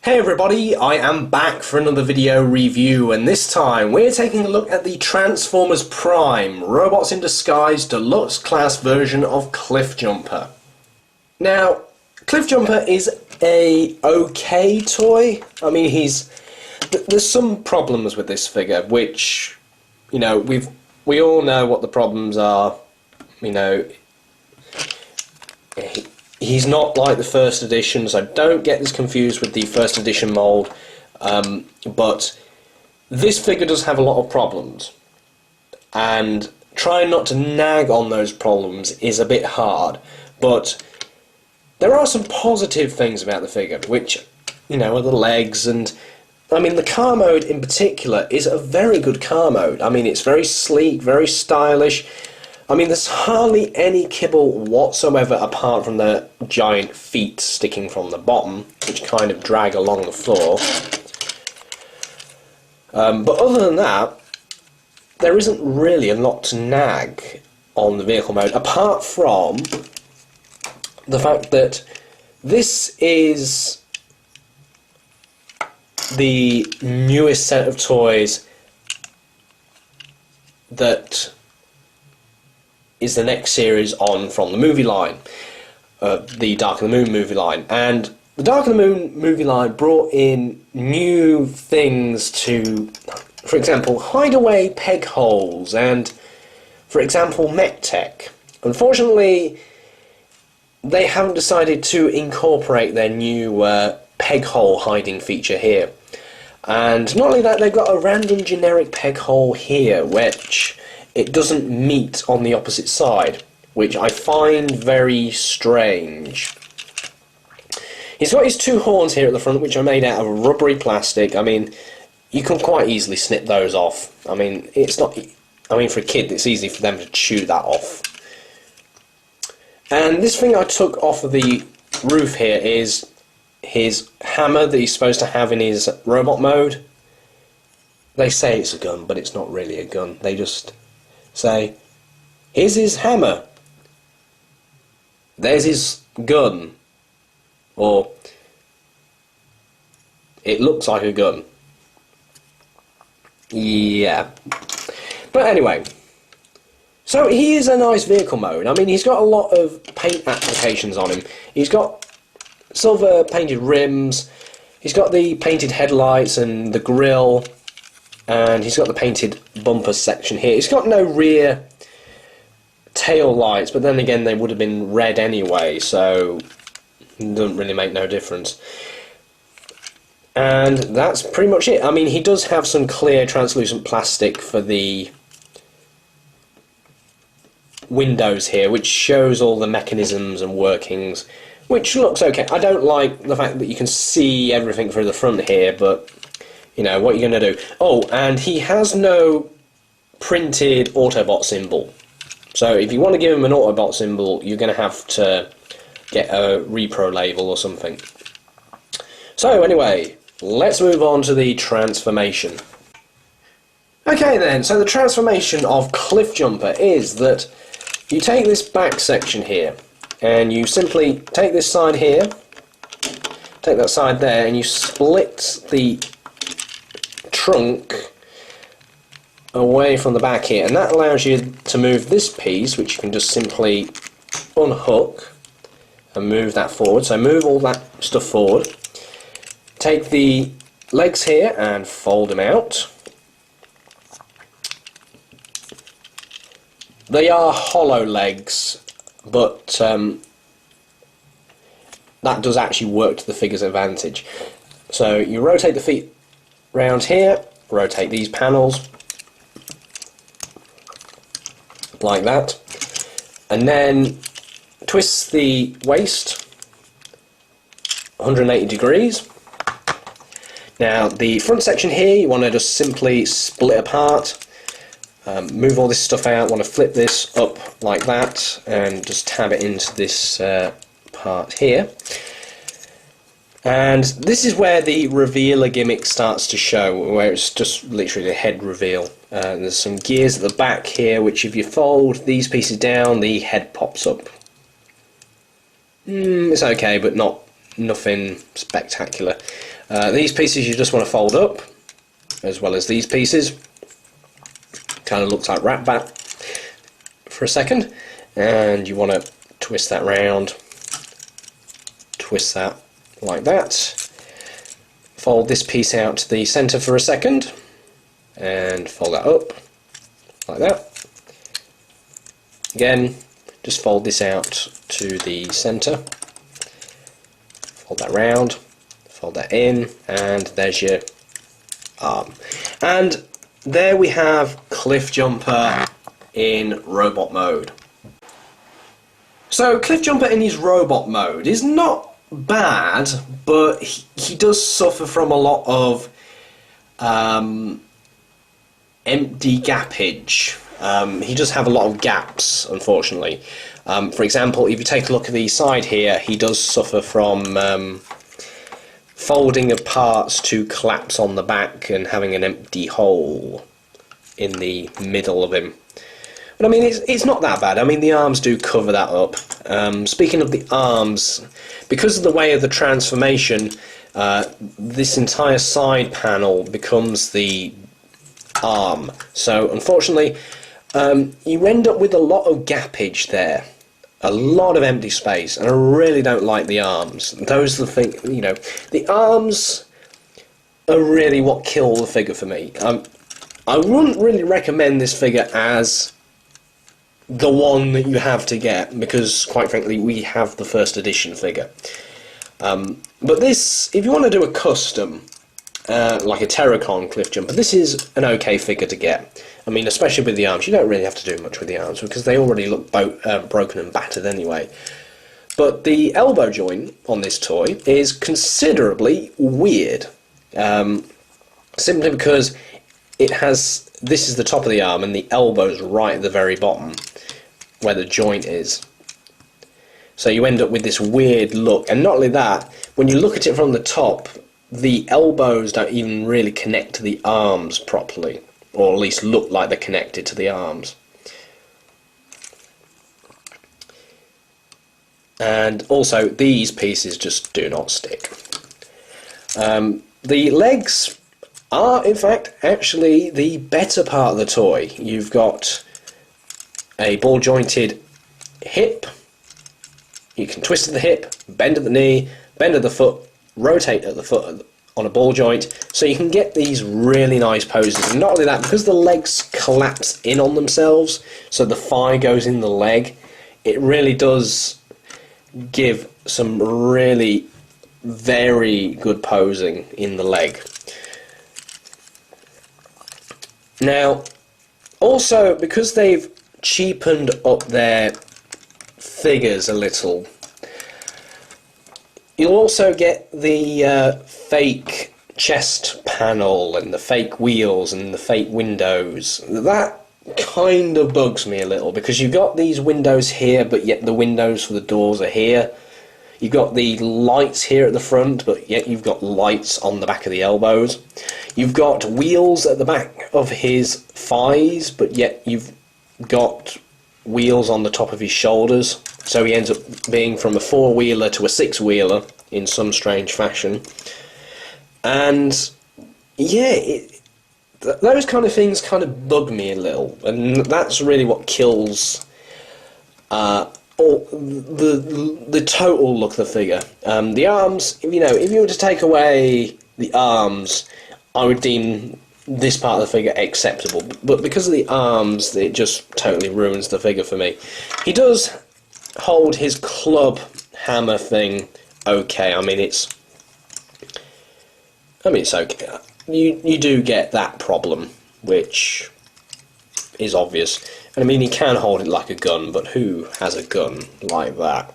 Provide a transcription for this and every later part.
Hey everybody, I am back for another video review, and this time we're taking a look at the Transformers Prime Robots in Disguise Deluxe Class version of Cliffjumper. Now, Cliffjumper is a okay toy. I mean, there's some problems with this figure, which, you know, we all know what the problems are. You know, he's not like the first edition, so don't get this confused with the first edition mould, but this figure does have a lot of problems, and trying not to nag on those problems is a bit hard, but there are some positive things about the figure, which, you know, are the legs, and I mean the car mode in particular is a very good car mode. I mean, it's very sleek, very stylish. I mean, there's hardly any kibble whatsoever apart from the giant feet sticking from the bottom, which kind of drag along the floor. But other than that, there isn't really a lot to nag on the vehicle mode, apart from the fact that this is the newest set of toys that is the next series on from the movie line, the Dark of the Moon movie line. And the Dark of the Moon movie line brought in new things to, for example, hideaway peg holes and, for example, mech tech. Unfortunately, they haven't decided to incorporate their new peg hole hiding feature here. And not only that, they've got a random generic peg hole here, which it doesn't meet on the opposite side, which I find very strange. He's got his two horns here at the front, which are made out of rubbery plastic. I mean, you can quite easily snip those off. I mean, it's not. I mean, for a kid, it's easy for them to chew that off. And this thing I took off of the roof here is his hammer that he's supposed to have in his robot mode. They say it's a gun, but it's not really a gun. They just say, here's his hammer, there's his gun, or it looks like a gun. Yeah. But anyway, so he is a nice vehicle mode. I mean, he's got a lot of paint applications on him. He's got silver painted rims, he's got the painted headlights and the grille, and he's got the painted bumper section here. He's got no rear tail lights, but then again they would have been red anyway, so it doesn't really make no difference. And that's pretty much it. I mean, he does have some clear translucent plastic for the windows here, which shows all the mechanisms and workings, which looks okay. I don't like the fact that you can see everything through the front here, but you know, what you're going to do. Oh, and he has no printed Autobot symbol. So if you want to give him an Autobot symbol, you're going to have to get a repro label or something. So anyway, let's move on to the transformation. Okay then, so the transformation of Cliffjumper is that you take this back section here, and you simply take this side here, take that side there, and you split the trunk away from the back here, and that allows you to move this piece, which you can just simply unhook and move that forward. So move all that stuff forward, take the legs here and fold them out. They are hollow legs, but that does actually work to the figure's advantage. So you rotate the feet round here, rotate these panels like that, and then twist the waist 180 degrees. Now the front section here you want to just simply split apart, move all this stuff out, want to flip this up like that and just tab it into this part here. And this is where the revealer gimmick starts to show, where it's just literally a head reveal. There's some gears at the back here, which if you fold these pieces down, the head pops up. It's okay, but nothing spectacular. These pieces you just want to fold up, as well as these pieces. Kind of looks like rat bat for a second, and you want to twist that round, twist that like that. Fold this piece out to the centre for a second, and fold that up like that. Again, just fold this out to the centre, fold that round, fold that in, and there's your arm. And there we have Cliffjumper in robot mode. So Cliffjumper in his robot mode is not bad, but he does suffer from a lot of empty gappage. He does have a lot of gaps, unfortunately. For example, if you take a look at the side here, he does suffer from folding of parts to collapse on the back and having an empty hole in the middle of him. But I mean, it's not that bad. I mean, the arms do cover that up. Speaking of the arms, because of the way of the transformation, this entire side panel becomes the arm. So unfortunately, you end up with a lot of gappage there. A lot of empty space, and I really don't like the arms. Those are the thing, you know, the arms are really what kill the figure for me. I wouldn't really recommend this figure as the one that you have to get, because quite frankly we have the first edition figure. But this, if you want to do a custom, like a Terracon Cliffjumper, this is an okay figure to get. I mean, especially with the arms. You don't really have to do much with the arms because they already look broken and battered anyway. But the elbow joint on this toy is considerably weird. Simply because it has, this is the top of the arm and the elbow's right at the very bottom where the joint is. So you end up with this weird look. And not only that, when you look at it from the top, the elbows don't even really connect to the arms properly, or at least look like they're connected to the arms. And also these pieces just do not stick. The legs are in fact actually the better part of the toy. You've got a ball jointed hip, you can twist at the hip, bend at the knee, bend at the foot, rotate at the foot on a ball joint, so you can get these really nice poses. And not only that, because the legs collapse in on themselves, so the thigh goes in the leg, it really does give some really very good posing in the leg. Now, also, because they've cheapened up their figures a little, you'll also get the fake chest panel and the fake wheels and the fake windows. That kind of bugs me a little, because you've got these windows here, but yet the windows for the doors are here. You've got the lights here at the front, but yet you've got lights on the back of the elbows. You've got wheels at the back of his thighs, but yet you've got wheels on the top of his shoulders. So he ends up being from a four-wheeler to a six-wheeler in some strange fashion. And yeah, those kind of things kind of bug me a little, and that's really what kills the total look of the figure. The arms, you know, if you were to take away the arms, I would deem this part of the figure acceptable, but because of the arms, it just totally ruins the figure for me. He does hold his club hammer thing okay. I mean, it's okay. You do get that problem, which is obvious. And I mean, he can hold it like a gun, but who has a gun like that?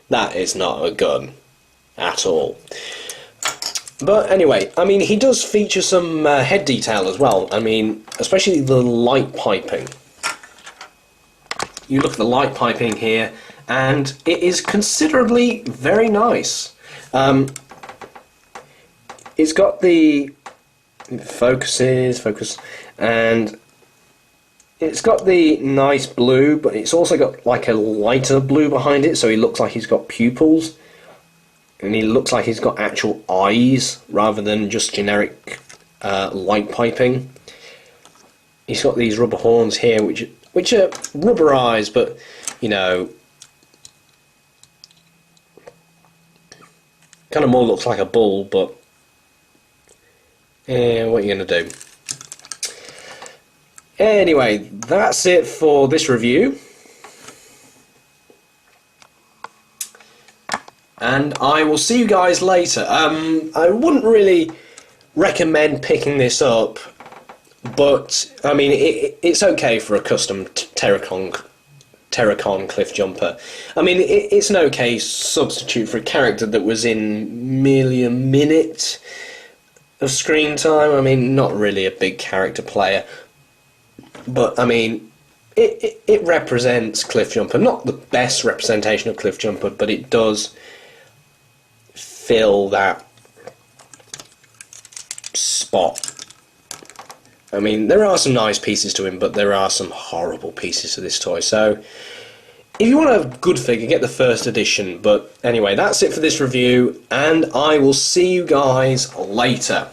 That is not a gun at all. But anyway, I mean, he does feature some head detail as well. I mean, especially the light piping. You look at the light piping here, and it is considerably very nice. It's got the focus, and it's got the nice blue, but it's also got like a lighter blue behind it, so he looks like he's got pupils. and he looks like he's got actual eyes rather than just generic light piping. He's got these rubber horns here, which are rubber eyes, but you know, kind of more looks like a bull. But what are you going to do? Anyway, that's it for this review. And I will see you guys later. I wouldn't really recommend picking this up, but I mean it's okay for a custom Terracon Cliffjumper. I mean it's an okay substitute for a character that was in merely a minute of screen time. I mean, not really a big character player, but I mean it represents Cliffjumper. Not the best representation of Cliffjumper, but it does fill that spot. I mean, there are some nice pieces to him, but there are some horrible pieces to this toy. So, if you want a good figure, get the first edition. But anyway, that's it for this review, and I will see you guys later.